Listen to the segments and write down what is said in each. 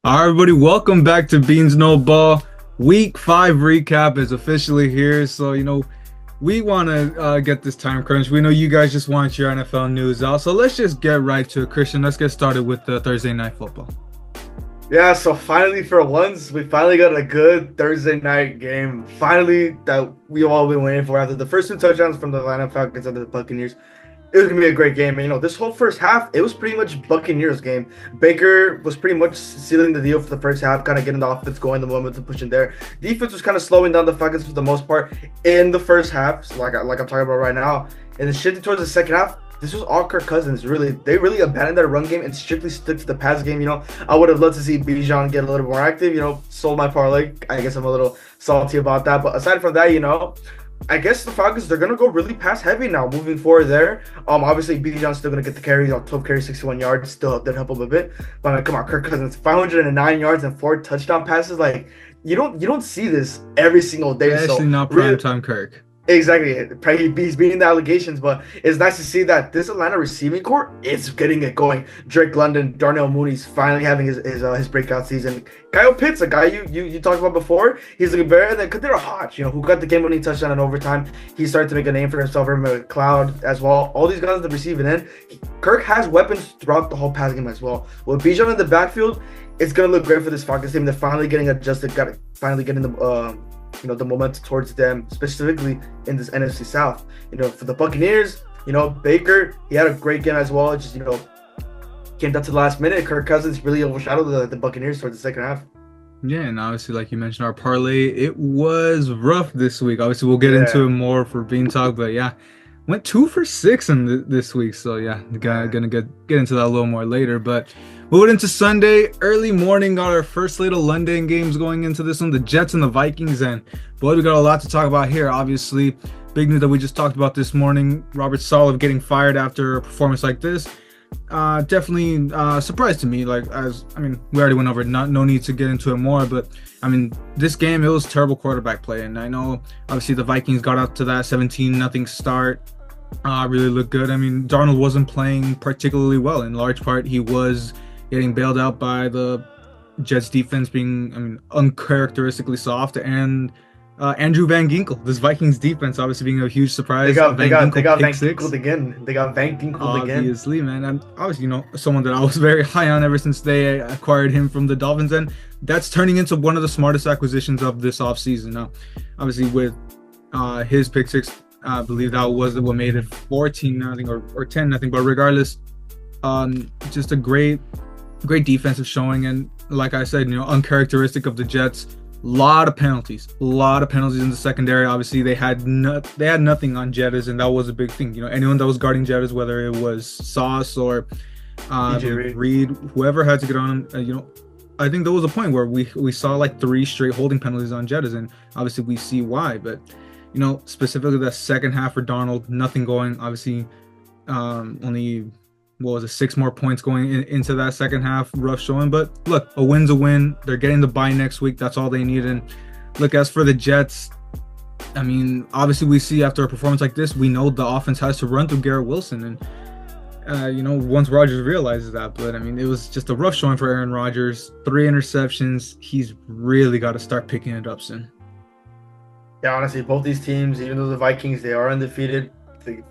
All right, everybody, welcome back to Beans No Ball. Week 5 recap is officially here. So, we want to get this time crunch. We know you guys just want your NFL news out. So, let's just get right to it. Christian, let's get started with the Thursday Night Football. Yeah, so finally, for once, we finally got a good Thursday night game. Finally, that we all been waiting for after the first two touchdowns from the Atlanta Falcons and the Buccaneers. It was gonna be a great game. And, this whole first half, it was pretty much Buccaneers game. Baker was pretty much sealing the deal for the first half, kind of getting the offense going, the momentum pushing there. Defense was kind of slowing down the Falcons for the most part in the first half, so like I'm talking about right now. And then shifting towards the second half, this was all Kirk Cousins. They really abandoned their run game and strictly stuck to the pass game. I would have loved to see Bijan get a little more active. Sold my parlay. I guess I'm a little salty about that. But aside from that, I guess the Falcons, they're gonna go really pass heavy now moving forward there. Obviously Bijan's still gonna get the carries on 12 carries, 61 yards. Still did help him a bit. But come on, Kirk Cousins, 509 yards and 4 touchdown passes. Like you don't see this every single day. Especially not prime time Kirk. Exactly. He's beating the allegations, but it's nice to see that this Atlanta receiving core is getting it going. Drake London, Darnell Mooney's finally having his breakout season. Kyle Pitts, a guy you talked about before, he's looking better than Kadir Hodge, who got the game-winning touchdown in overtime. He started to make a name for himself. McLeod as well. All these guys that receiving in. Kirk has weapons throughout the whole pass game as well. With Bijan in the backfield, it's gonna look great for this Falcons team. They're finally getting adjusted. Finally getting the momentum towards them, specifically in this NFC South. For the Buccaneers, Baker, he had a great game as well. Just, came down to the last minute. Kirk Cousins really overshadowed the Buccaneers towards the second half. Yeah, and obviously, like you mentioned, our parlay, it was rough this week. Obviously, we'll get into it more for Bean Talk, but yeah, went 2 for 6 in this week. So yeah, gonna get into that a little more later. But moving into Sunday, early morning, got our first slate of London games going into this one, the Jets and the Vikings. And boy, we got a lot to talk about here. Obviously, big news that we just talked about this morning, Robert Saleh getting fired after a performance like this. Definitely surprised to me. We already went over it, no need to get into it more, but this game, it was terrible quarterback play. And I know obviously the Vikings got out to that 17-0 start. Really looked good. Darnold wasn't playing particularly well. In large part, he was getting bailed out by the Jets defense being, uncharacteristically soft, and Andrew Van Ginkel, this Vikings defense, obviously being a huge surprise. They got Van Ginkel again. They got Van Ginkel again. Obviously, man. And obviously, someone that I was very high on ever since they acquired him from the Dolphins, and that's turning into one of the smartest acquisitions of this offseason. Now, obviously, with his pick six, I believe that was what made it 14-0 or 10-0. But regardless, just a great defensive showing, and like I said, uncharacteristic of the Jets. Lot of penalties in the secondary. Obviously, they had nothing on Jettas, and that was a big thing. Anyone that was guarding Jettas, whether it was Sauce or Reed, whoever had to get on him, I think there was a point where we saw like 3 straight holding penalties on Jettas, and obviously we see why. But specifically the second half for Darnold, nothing going. Obviously, only 6 more points going into that second half. Rough showing, but look, a win's a win. They're getting the bye next week. That's all they need. And look, as for the Jets, obviously we see after a performance like this, we know the offense has to run through Garrett Wilson, and once Rodgers realizes that. But it was just a rough showing for Aaron Rodgers. 3 interceptions. He's really got to start picking it up soon. Yeah, honestly, both these teams, even though the Vikings, they are undefeated,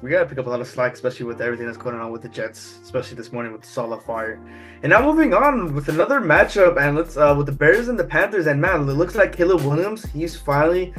we got to pick up a lot of slack, especially with everything that's going on with the Jets, especially this morning with the Saleh fire. And now moving on with another matchup, and let's with the Bears and the Panthers. And man, it looks like Caleb Williams, he's finally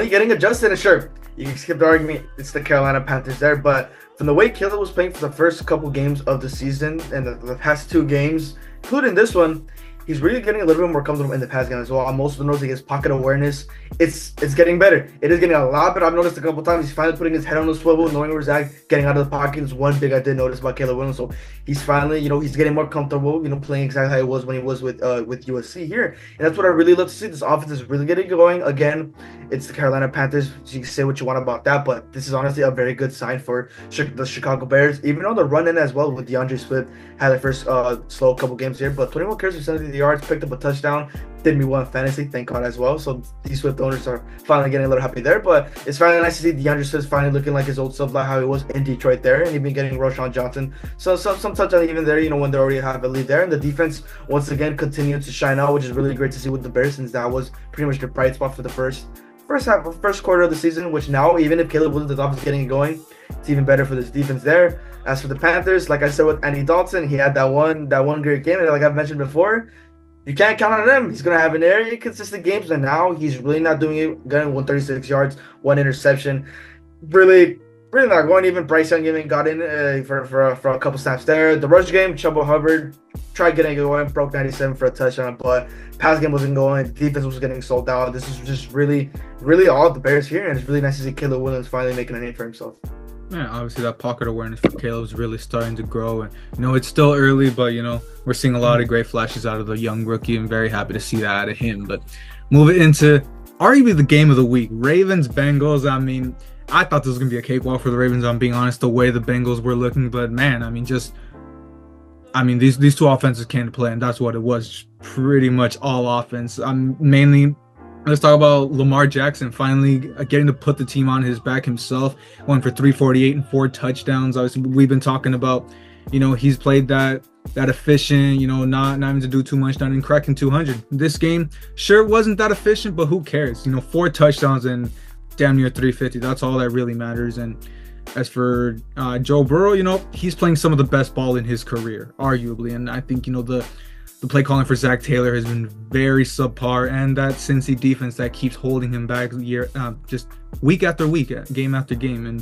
getting adjusted. And sure, you can skip the argument, it's the Carolina Panthers there, but from the way Caleb was playing for the first couple games of the season and the past 2 games, including this one, he's really getting a little bit more comfortable in the pass game as well. I'm also noticing his pocket awareness. It's getting better. It is getting a lot better. I've noticed a couple times he's finally putting his head on the swivel, knowing where he's at, getting out of the pocket is one thing I did notice about Caleb Williams. So he's finally, he's getting more comfortable, playing exactly how he was when he was with USC here. And that's what I really love to see. This offense is really getting going. Again, it's the Carolina Panthers. So you can say what you want about that, but this is honestly a very good sign for the Chicago Bears. Even on the run in as well with DeAndre Swift, had the first slow couple games here, but 21 carries for the yards, picked up a touchdown. Did me well in fantasy, thank God as well. So these Swift owners are finally getting a little happy there. But it's finally nice to see DeAndre Swift finally looking like his old self, like how he was in Detroit there. And he's been getting Roschon Johnson. So some touchdown even there, when they already have a lead there. And the defense, once again, continued to shine out, which is really great to see with the Bears, since that was pretty much the bright spot for the first quarter of the season, which now, even if Caleb Williams is getting it going, it's even better for this defense there. As for the Panthers, like I said with Andy Dalton, he had that one great game, and like I've mentioned before, you can't count on him. He's going to have an area consistent games, and now he's really not doing it. Getting 136 yards, 1 interception. Really not going. Even Bryce Young even got in for a couple snaps there. The rush game, Chuba Hubbard tried getting it going, broke 97 for a touchdown, but pass game wasn't going. The defense was getting sold out. This is just really all the Bears here, and it's really nice to see Caleb Williams finally making a name for himself. Yeah, obviously that pocket awareness for Caleb's really starting to grow, and it's still early, but we're seeing a lot of great flashes out of the young rookie. I'm very happy to see that out of him. But moving into arguably the game of the week, Ravens Bengals. I mean, I thought this was gonna be a cakewalk for the Ravens. I'm being honest, the way the Bengals were looking, but man, these two offenses came to play, and that's what it was. Pretty much all offense. Let's talk about Lamar Jackson finally getting to put the team on his back himself. Went for 348 and 4 touchdowns. Obviously, we've been talking about, he's played that efficient, not having to do too much, not even cracking 200. This game, sure, it wasn't that efficient, but who cares? 4 touchdowns and damn near 350. That's all that really matters. And as for Joe Burrow, he's playing some of the best ball in his career, arguably. And I think, the play calling for Zach Taylor has been very subpar, and that Cincy defense that keeps holding him back just week after week, game after game. And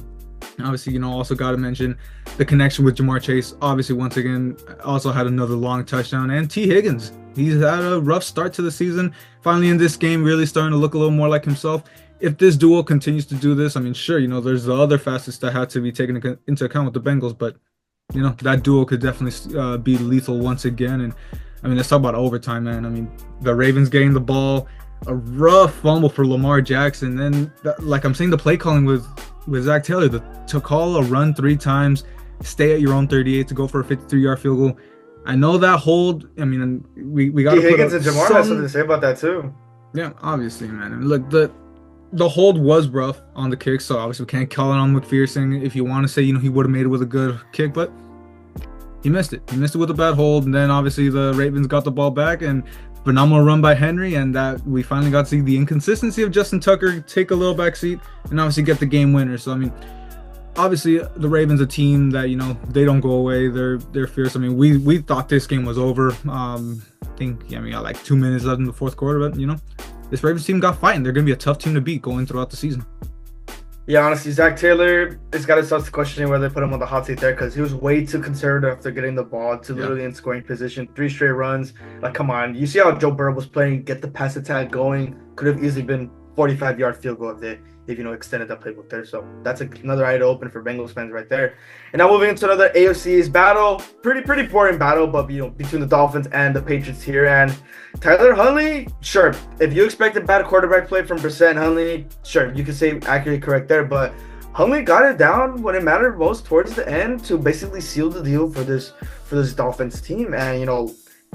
obviously, also got to mention the connection with Jamar Chase. Obviously, once again, also had another long touchdown. And T. Higgins, he's had a rough start to the season. Finally, in this game, really starting to look a little more like himself. If this duo continues to do this, sure, there's the other facets that had to be taken into account with the Bengals, but that duo could definitely be lethal once again. And let's talk about overtime, man. The Ravens getting the ball, a rough fumble for Lamar Jackson. Then, like I'm saying, the play calling with Zach Taylor, to call a run 3 times, stay at your own 38 to go for a 53-yard field goal. I know that hold. We got to put Higgins and Jamar has something to say about that too. Yeah, obviously, man. Look, the hold was rough on the kick, so obviously we can't call it on McPherson. If you want to say, he would have made it with a good kick, but he missed it. He missed it with a bad hold, and then obviously the Ravens got the ball back, and phenomenal run by Henry, and that we finally got to see the inconsistency of Justin Tucker take a little back seat and obviously get the game winner. So obviously the Ravens, a team that they don't go away. They're fierce. We thought this game was over. I think we got like 2 minutes left in the fourth quarter, but this Ravens team got fighting. They're gonna be a tough team to beat going throughout the season. Yeah, honestly, Zach Taylor, it's got to start questioning whether they put him on the hot seat there, because he was way too conservative after getting the ball to literally in scoring position. 3 straight runs. Like, come on. You see how Joe Burrow was playing, get the pass attack going. Could have easily been 45-yard field goal if extended that playbook there. So that's another eye to open for Bengals fans right there. And now moving into another AFC's battle. Pretty boring battle, but between the Dolphins and the Patriots here. And Tyler Huntley, sure. If you expected bad quarterback play from Brissett and Huntley, sure, you can say accurately correct there. But Huntley got it down when it mattered most towards the end to basically seal the deal for this Dolphins team. And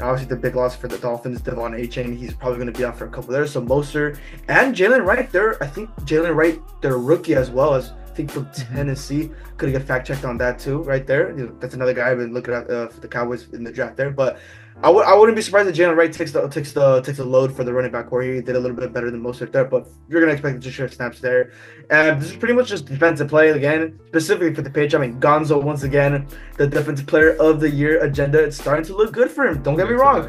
obviously the big loss for the Dolphins, Devon Achane, he's probably going to be out for a couple there. So Mostert and Jalen Wright, Jalen Wright, their rookie as well, as I think from Tennessee. Could get fact checked on that too, right there. That's another guy I've been looking at for the Cowboys in the draft there. But I wouldn't be surprised if Jalen Wright takes the load for the running back, where he did a little bit better than Mostert there. But you're gonna expect him to share snaps there. And this is pretty much just defensive play again, specifically for the Patriots. Gonzo once again, the defensive player of the year agenda. It's starting to look good for him. Don't get me wrong.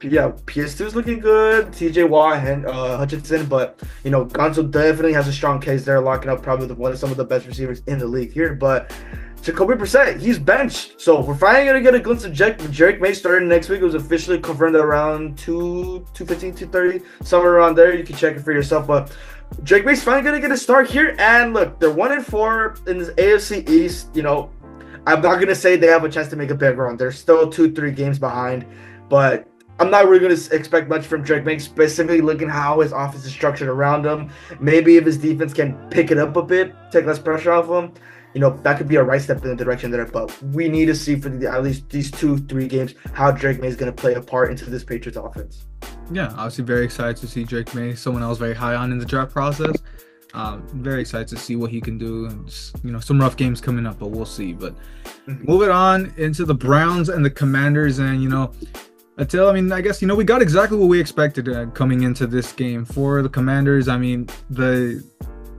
Yeah, PS2 is looking good. TJ Watt and Hutchinson, but Gonzo definitely has a strong case there, locking up probably some of the best receivers in the league here. But Jacoby Brissett, he's benched, so we're finally gonna get a glimpse of Jerick May starting next week. It was officially confirmed at around 2:15, 2:30, somewhere around there. You can check it for yourself, but Jerick May's finally gonna get a start here. And look, they're 1-4 in this AFC East. I'm not gonna say they have a chance to make a big run. They're still 2-3 games behind, but I'm not really going to expect much from Drake May, specifically looking how his offense is structured around him. Maybe if his defense can pick it up a bit, take less pressure off him. that could be a right step in the direction there. But we need to see for at least these 2-3 games how Drake May is going to play a part into this Patriots offense. Yeah, obviously very excited to see Drake May, someone I was very high on in the draft process. Very excited to see what he can do. And just, some rough games coming up, but we'll see. But moving on into the Browns and the Commanders, and I guess we got exactly what we expected coming into this game for the Commanders. I mean, the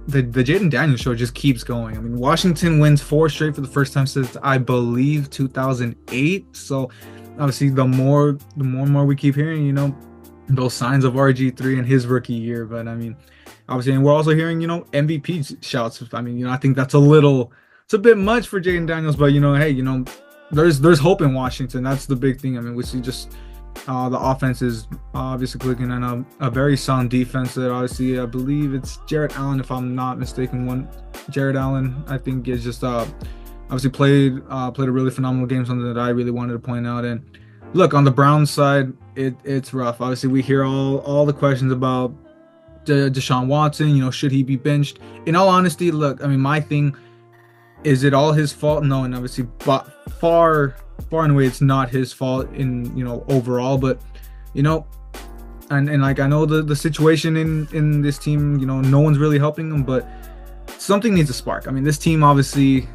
Jaden Daniels show just keeps going. I mean, Washington wins 4 straight for the first time since I believe 2008. So obviously, the more we keep hearing, those signs of RG3 in his rookie year. But I mean, obviously, and we're also hearing, MVP shouts. I mean, I think it's a bit much for Jaden Daniels, but hey, there's hope in Washington. That's the big thing. I mean, we see just the offense is obviously clicking, and a very sound defense that obviously I believe it's Jared Allen, if I'm not mistaken. Jared Allen, I think, is just obviously played a really phenomenal game, something that I really wanted to point out. And look, on the Browns side, it's rough. Obviously, we hear all the questions about Deshaun Watson. Should he be benched? In all honesty, look, I mean, my thing is it all his fault? No, and obviously, but far and away, it's not his fault in overall. But and like I know the situation in this team, no one's really helping him, but something needs a spark. I mean, this team obviously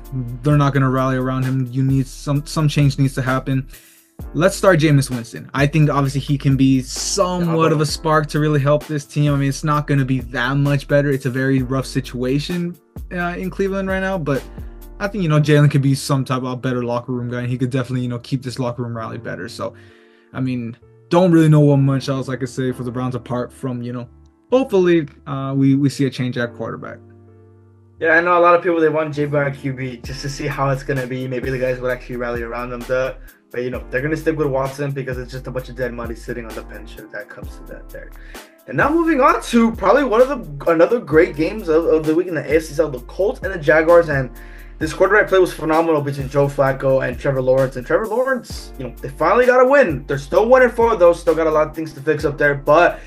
they're not going to rally around him. You need some change needs to happen. Let's start Jameis Winston. I think obviously he can be somewhat of a spark to really help this team. I mean, it's not going to be that much better. It's a very rough situation in Cleveland right now, but I think, Jalen could be some type of better locker room guy, and he could definitely, keep this locker room rally better. So, I mean, don't really know what much else I could say for the Browns apart from, hopefully we see a change at quarterback. Yeah, I know a lot of people, they want J-Bar at QB just to see how it's going to be. Maybe the guys would actually rally around them. But, they're going to stick with Watson because it's just a bunch of dead money sitting on the bench if that comes to that there. And now moving on to probably another great games of the week in the AFC South, the Colts and the Jaguars. And this quarterback play was phenomenal between Joe Flacco and Trevor Lawrence. And Trevor Lawrence, they finally got a win. They're still 1-4 though. Still got a lot of things to fix up there. But,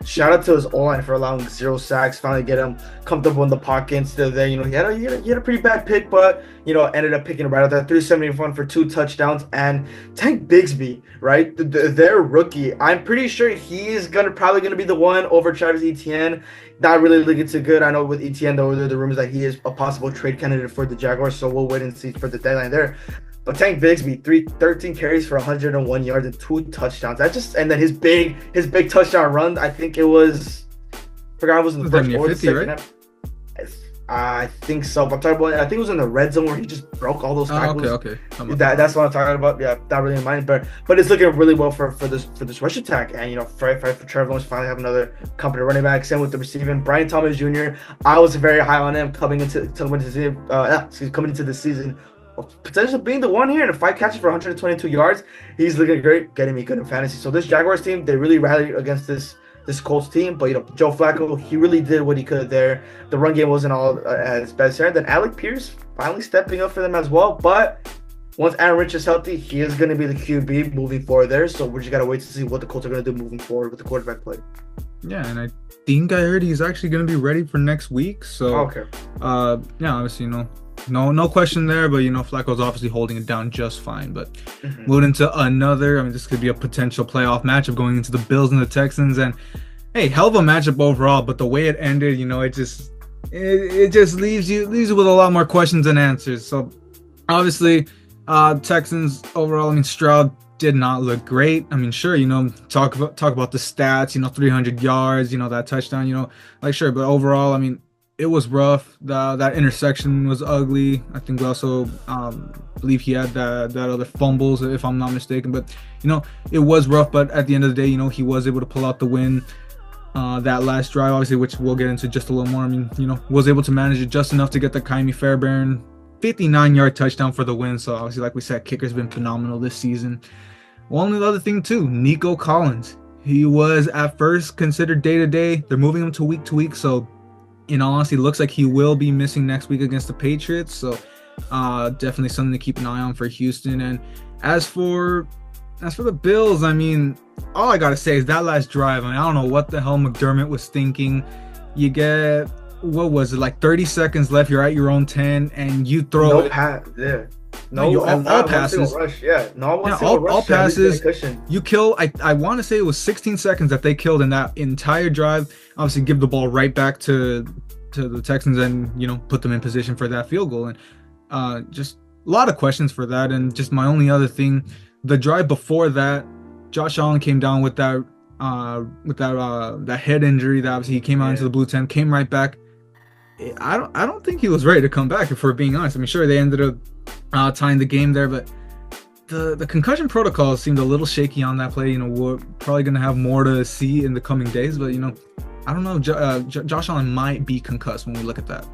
shout out to his O-line for allowing 0 sacks. Finally get him comfortable in the pocket instead of there. He had a pretty bad pick, but, ended up picking it right out there. 371 for 2 touchdowns. And Tank Bigsby, right? Their rookie. I'm pretty sure he's probably going to be the one over Travis Etienne. Not really looking too good. I know with Etienne, though, there are the rumors that he is a possible trade candidate for the Jaguars, so we'll wait and see for the deadline there. But Tank Bigsby, 13 carries for 101 yards and 2 touchdowns. And then his big touchdown run, I think it was, forgot it was in the first or the second half. I think so. But I'm talking about, I think it was in the red zone where he just broke all those tackles. Okay. That's what I'm talking about. Yeah, not really in mind, but it's looking really well for this rush attack. And for Trevor Lawrence finally have another competent running back. Same with the receiving, Brian Thomas Jr. I was very high on him coming into the season. Potentially being the one here in 5 catches for 122 yards. He's looking great, getting me good in fantasy. So this Jaguars team, they really rallied against this Colts team, but Joe Flacco, he really did what he could there. The run game wasn't all at its best here. And then Alec Pierce finally stepping up for them as well. But once Aaron Rich is healthy, he is going to be the QB moving forward there. So we just got to wait to see what the Colts are going to do moving forward with the quarterback play. Yeah, and I think I heard he's actually going to be ready for next week. So, okay. Yeah, obviously, no question there, but Flacco's obviously holding it down just fine. But moving into another, this could be a potential playoff matchup going into the Bills and the Texans, and hey, hell of a matchup overall. But the way it ended, it just leaves you with a lot more questions than answers. So obviously, Texans overall, Stroud did not look great. Sure, talk about the stats, 300 yards, that touchdown, sure, but overall, it was rough. That intersection was ugly. I think we also believe he had that other fumbles, if I'm not mistaken. But it was rough. But at the end of the day, he was able to pull out the win. That last drive, obviously, which we'll get into just a little more. Was able to manage it just enough to get the Kaimi Fairbairn 59-yard touchdown for the win. So obviously, like we said, kicker's been phenomenal this season. One other thing too, Nico Collins. He was at first considered day-to-day. They're moving him to week, so in all honesty, looks like he will be missing next week against the Patriots. So definitely something to keep an eye on for Houston. And as for the Bills, all I gotta say is that last drive. I don't know what the hell McDermott was thinking. You get what was it, like 30 seconds left? You're at your own 10, and you throw No it. pass. Yeah. No, No, all not one passes. single rush. Yeah. Not one Yeah, single rush. all To at least get a passes. cushion. You kill. I want to say it was 16 seconds that they killed in that entire drive. Obviously, give the ball right back to the Texans, and put them in position for that field goal. And just a lot of questions for that. And just my only other thing, the drive before that, Josh Allen came down with that head injury. That obviously he came out into the blue tent, came right back. I don't think he was ready to come back, if we're being honest. I mean, sure, they ended up tying the game there, but the concussion protocol seemed a little shaky on that play. We're probably gonna have more to see in the coming days, but I don't know. Josh Allen might be concussed when we look at that.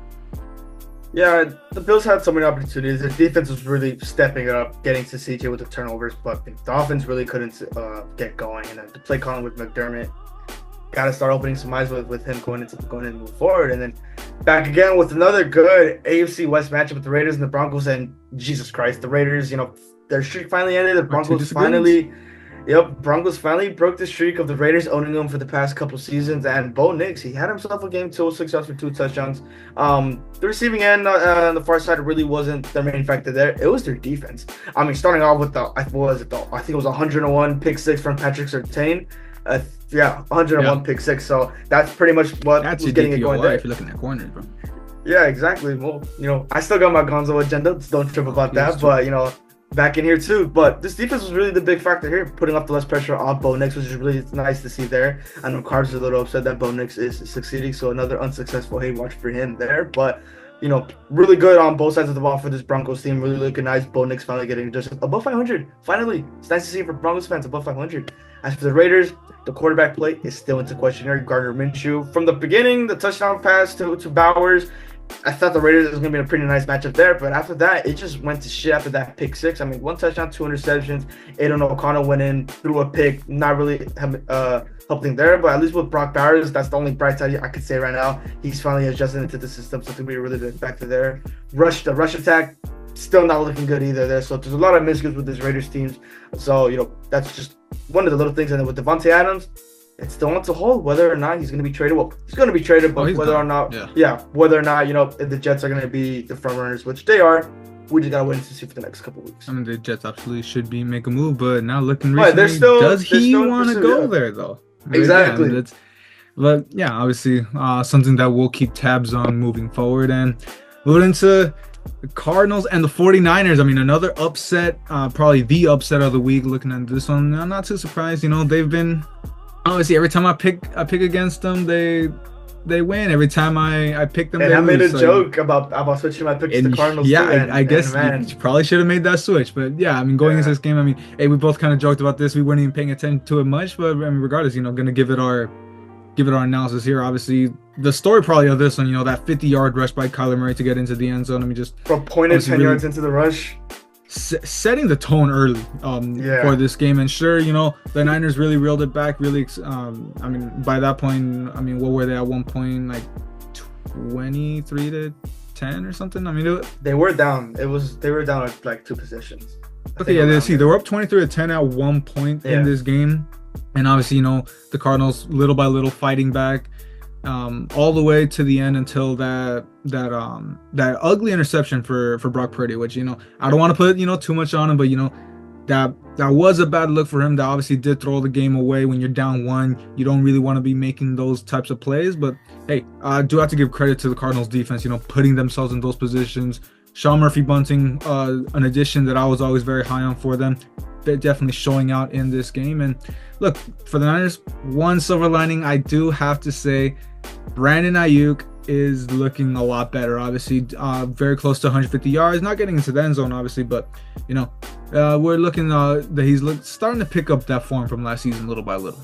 Yeah, the Bills had so many opportunities. The defense was really stepping it up, getting to CJ with the turnovers, but the offense really couldn't get going. And then the play calling with McDermott got to start opening some eyes with him going in move forward. And then back again with another good AFC West matchup with the Raiders and the Broncos. And Jesus Christ, the Raiders, their streak finally ended. The Broncos finally broke the streak of the Raiders owning them for the past couple seasons. And Bo Nix, he had himself a game, 206 yards for 2 touchdowns. The receiving end on the far side really wasn't their main factor there. It was their defense. I mean, starting off with I think it was 101 pick six from Patrick Surtain. 101 pick six. So that's pretty much what was getting it going there. If you're looking at corners, bro. Yeah, exactly. Well, I still got my Gonzo agenda. Don't trip about that. But back in here too. But this defense was really the big factor here, putting up the less pressure on Bo Nix, which is really nice to see there. I know Cards are a little upset that Bo Nix is succeeding, so another unsuccessful hate watch for him there. But really good on both sides of the ball for this Broncos team. Really looking nice. Bo Nix finally getting just above 500. Finally, it's nice to see for Broncos fans above 500. As for the Raiders, the quarterback play is still into question here. Gardner Minshew, from the beginning, the touchdown pass to Bowers, I thought the Raiders was going to be a pretty nice matchup there, but after that, it just went to shit after that pick six. I mean, 1 touchdown, 2 interceptions. Aiden O'Connell went in, threw a pick, not really helping there, but at least with Brock Bowers, that's the only bright side I could say right now. He's finally adjusting into the system, something we really big factor there. The rush attack, still not looking good either there. So there's a lot of miscues with this Raiders teams. So, that's just one of the little things. And then with Devontae Adams, it's still on to hold whether or not he's going to be traded. Well, he's going to be traded, but whether or not the Jets are going to be the front runners, which they are, we just got to wait to see for the next couple of weeks. I mean, the Jets absolutely should make a move, but now looking recently, does he want to go there though? Exactly. Yeah, but yeah, obviously something that we'll keep tabs on moving forward. And moving into the Cardinals and the 49ers. I mean, another upset, probably the upset of the week. Looking at this one, I'm not too surprised. They've been obviously every time I pick against them, they win. Every time I pick them, and they I made lose. a joke about switching my picks to the Cardinals. Yeah, I guess you probably should have made that switch. But yeah, I mean, going into this game, I mean, hey, we both kind of joked about this. We weren't even paying attention to it much, but I mean, regardless, gonna give it our analysis here. Obviously, the story probably of this one, that 50-yard rush by Kyler Murray to get into the end zone. I mean, just from pointed 10 yards into the rush. Setting the tone early for this game. And sure, the Niners really reeled it back. Really, I mean, by that point, I mean, what were they at one point? Like 23-10 or something? I mean, they were down. They were down like 2 possessions. Okay, yeah, they were up 23-10 at one point in this game. And obviously, the Cardinals little by little fighting back. All the way to the end until that ugly interception for Brock Purdy, which I don't want to put too much on him, but that was a bad look for him. That obviously did throw the game away. When you're down 1, you don't really want to be making those types of plays. But hey, I do have to give credit to the Cardinals defense, putting themselves in those positions. Sean Murphy-Bunting, an addition that I was always very high on for them. They're definitely showing out in this game. And look, for the Niners, one silver lining, I do have to say, Brandon Ayuk is looking a lot better. Obviously, very close to 150 yards. Not getting into the end zone, obviously, but we're looking that he's starting to pick up that form from last season, little by little.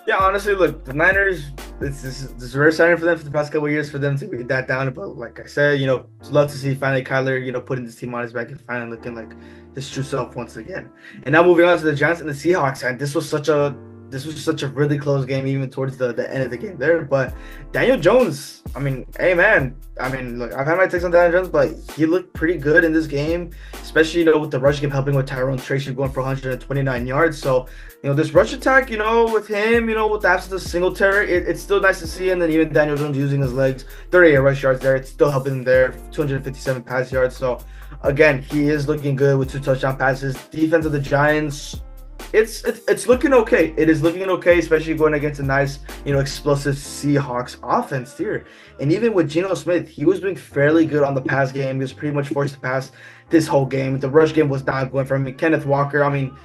Yeah, honestly, look, the Niners, this is very exciting for them for the past couple of years for them to be that down. But like I said, it's love to see finally Kyler, putting this team on his back and finally looking like his true self once again. And now moving on to the Giants and the Seahawks, and this was such a this was such a really close game, even towards the end of the game there. But Daniel Jones, I mean, hey man, I mean, look, I've had my takes on Daniel Jones, but he looked pretty good in this game, especially with the rush game helping with Tyrone Tracy going for 129 yards. So this rush attack, with him, with the absence of Singletary, it's still nice to see. And then even Daniel Jones using his legs, 38 rush yards there, it's still helping him there, 257 pass yards. So again, he is looking good with 2 touchdown passes. Defense of the Giants, it's looking okay. It is looking okay, especially going against a nice, explosive Seahawks offense here. And even with Geno Smith, he was doing fairly good on the pass game. He was pretty much forced to pass this whole game. The rush game was not going for him. Kenneth Walker, I mean,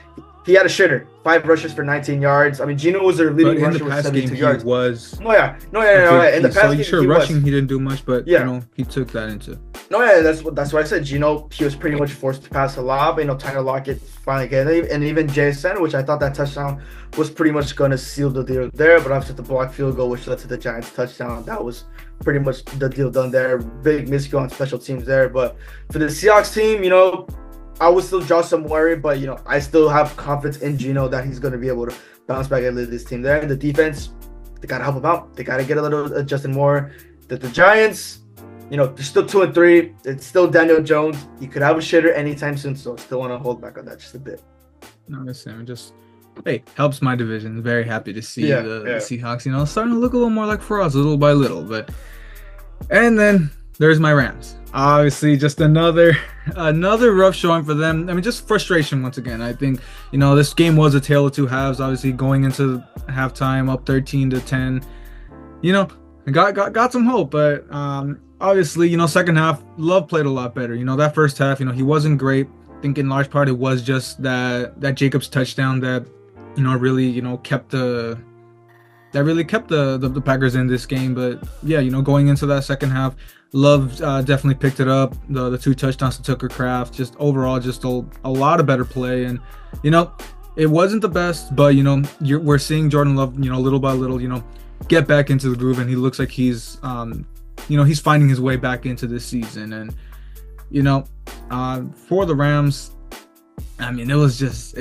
he had a shitter. 5 rushes for 19 yards. I mean, Geno was their leading rusher with 72 yards. He was. No. In the pass game, sure, rushing he didn't do much, but he took that into. No, yeah, that's what I said. Geno, he was pretty much forced to pass a lot. But, Tyler Lockett finally get it, and even JSN, which I thought that touchdown was pretty much going to seal the deal there. But after the blocked field goal, which led to the Giants touchdown, that was pretty much the deal done there. Big miscue on special teams there. But for the Seahawks team, I would still draw some worry, but I still have confidence in Geno that he's going to be able to bounce back and lead this team there. And the defense, they got to help him out. They got to get a little Justin Moore. The Giants, they're still 2-3. It's still Daniel Jones. He could have a shitter anytime soon, so I still want to hold back on that just a bit. No, listen, helps my division. Very happy to see the Seahawks, starting to look a little more like for us, little by little. And then there's my Rams. Obviously, just another rough showing for them. I mean, just frustration once again. I think, this game was a tale of 2 halves. Obviously, going into halftime up 13-10, got some hope. But obviously, second half, Love played a lot better. That first half, he wasn't great. I think in large part it was just that Jacobs touchdown that, really, kept the Packers in this game. But yeah, going into that second half, Love definitely picked it up. The 2 touchdowns to Tucker Kraft, just overall, just a lot of better play. And it wasn't the best, but we're seeing Jordan Love, little by little, get back into the groove, and he looks like he's he's finding his way back into this season. And for the Rams, I mean, it was just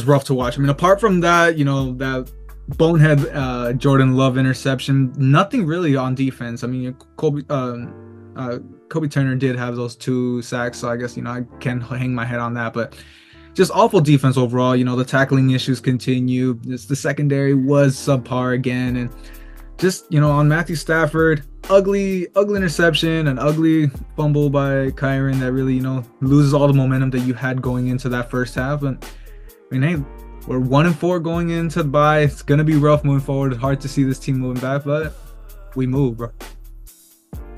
rough to watch. I mean, apart from that, that bonehead Jordan Love interception, nothing really on defense. I mean, Kobe Turner did have those 2 sacks, so I guess I can hang my head on that. But just awful defense overall. The tackling issues continue. The secondary was subpar again, and just on Matthew Stafford, ugly interception, an ugly fumble by Kyren that really loses all the momentum that you had going into that first half. And I mean, hey, we're 1-4 going into the bye. It's gonna be rough moving forward. Hard to see this team moving back, but we move, bro.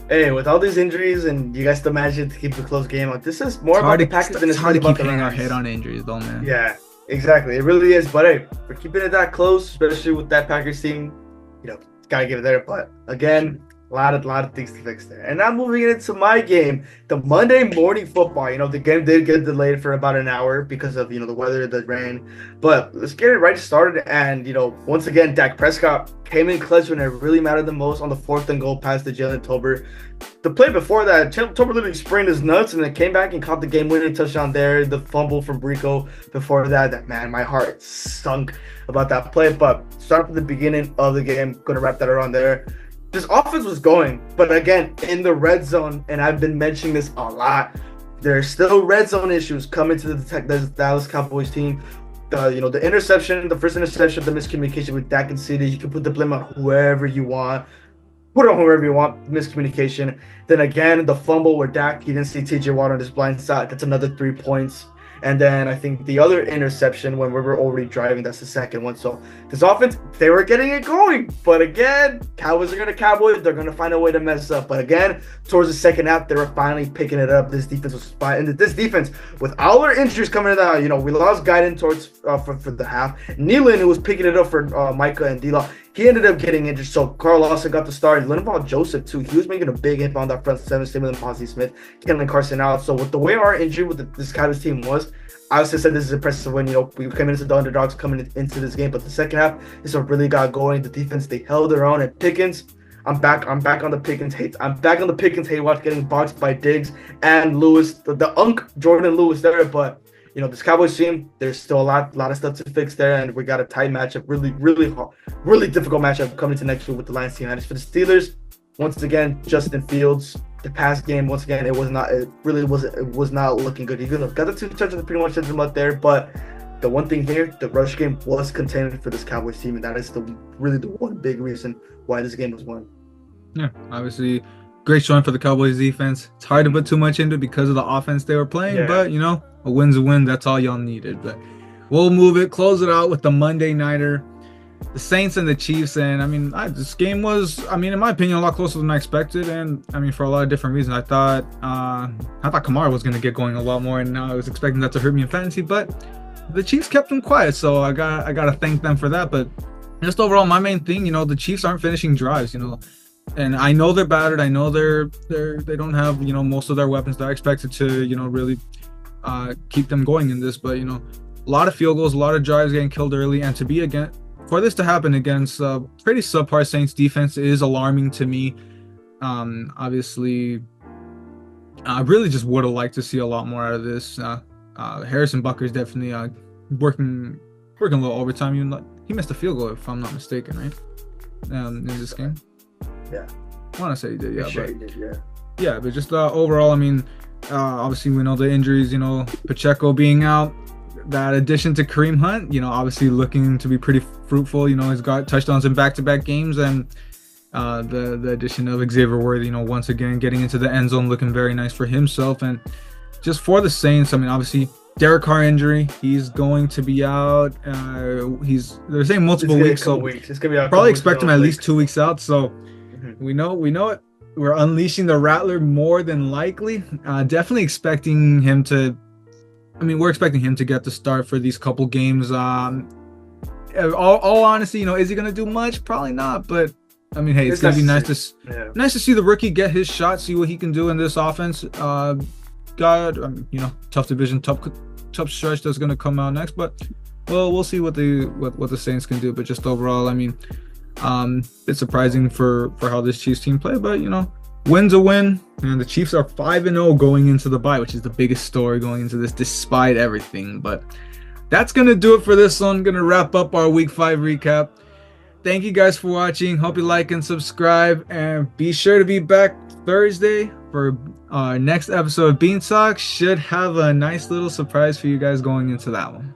Hey, with all these injuries, and you guys still managed to keep a close game, this is more about the Packers than it's hard to about keep the hitting our Rams. head on injuries, though, man. Yeah, exactly. It really is. But hey, we're keeping it that close, especially with that Packers team. Gotta give it there. But again, a lot of things to fix there. And now moving into my game, the Monday morning football. The game did get delayed for about an hour because of the weather, the rain. But let's get it right started. And once again, Dak Prescott came in clutch when it really mattered the most on the 4th and goal pass to Jalen Tolbert. The play before that, Tolbert literally sprained his nuts and then came back and caught the game-winning touchdown there. The fumble from Rico before that, man, my heart sunk about that play. But starting from the beginning of the game, gonna wrap that around there. This offense was going, but again, in the red zone, and I've been mentioning this a lot, there's still red zone issues coming to the Dallas Cowboys team. The interception, the first interception, the miscommunication with Dak and CD, you can put the blame on whoever you want. Put it on whoever you want, miscommunication. Then again, the fumble where Dak, he didn't see TJ Watt on his blind side. That's another 3 points. And then I think the other interception when we were already driving, that's the second one. So this offense, they were getting it going. But again, Cowboys are going to Cowboys. They're going to find a way to mess up. But again, towards the second half, they were finally picking it up. This defense was fine. And this defense, with all our injuries coming in, we lost Guyton towards for the half. Nealon, who was picking it up for Micah and D-Law, he ended up getting injured. So Carl Lawson got the start. Linval Joseph, too. He was making a big hit on that front seven. Same with Posey Smith, Kellen Carson out. So with the way our injury with this Cowboys team was, I also said this is impressive when, we came into the underdogs coming into this game. But the second half, this one really got going. The defense, they held their own. And Pickens, I'm back on the Pickens hate. I'm back on the Pickens hate watch getting boxed by Diggs and Lewis, the Jordan Lewis there. But this Cowboys team, there's still a lot of stuff to fix there, and we got a tight matchup, really difficult matchup coming to next week with the Lions team. And as for the Steelers, once again, Justin Fields, the past game, once again, it was not looking good. Even though got the 2 touchdowns, pretty much sent him up there, but the one thing here, the rush game was contained for this Cowboys team, and that is really the one big reason why this game was won. Yeah, obviously, great showing for the Cowboys defense. It's hard to put too much into because of the offense they were playing, but a win's a win. That's all y'all needed. But we'll move it, close it out with the Monday nighter, the Saints and the Chiefs. And I mean, this game was, in my opinion, a lot closer than I expected. And I mean, for a lot of different reasons. I thought Kamara was going to get going a lot more, and I was expecting that to hurt me in fantasy, but the Chiefs kept them quiet, so I got to thank them for that. But just overall, my main thing, the Chiefs aren't finishing drives, and I know they're battered. I know they don't have most of their weapons that are expected to really keep them going in this. But a lot of field goals, a lot of drives getting killed early, and for this to happen against pretty subpar Saints defense is alarming to me. Obviously, I really just would have liked to see a lot more out of this. Harrison Butker's definitely working a little overtime. He missed a field goal, if I'm not mistaken, right? In this game. Yeah. I want to say he did, yeah. Sure he did, yeah. Yeah, but just overall, obviously we know the injuries, Pacheco being out, that addition to Kareem Hunt, obviously looking to be pretty fruitful. He's got touchdowns in back-to-back games, and the addition of Xavier Worthy, once again getting into the end zone, looking very nice for himself. And just for the Saints, obviously Derek Carr injury, he's going to be out. They're saying multiple weeks, so it's gonna be out probably expect him at least 2 weeks out. So we know it. We're unleashing the Rattler more than likely. Definitely expecting him to. We're expecting him to get the start for these couple games. All honesty, is he gonna do much? Probably not. But hey, it's gonna be nice to see the rookie get his shot, see what he can do in this offense. Tough division, tough stretch that's gonna come out next. But we'll see what the Saints can do. But just overall, it's surprising for how this Chiefs team play, but win's a win, and the Chiefs are 5-0 going into the bye, which is the biggest story going into this, despite everything. But that's gonna do it for this one. Gonna wrap up our Week 5 recap. Thank you guys for watching. Hope you like and subscribe, and be sure to be back Thursday for our next episode of Beanstalk. Should have a nice little surprise for you guys going into that one.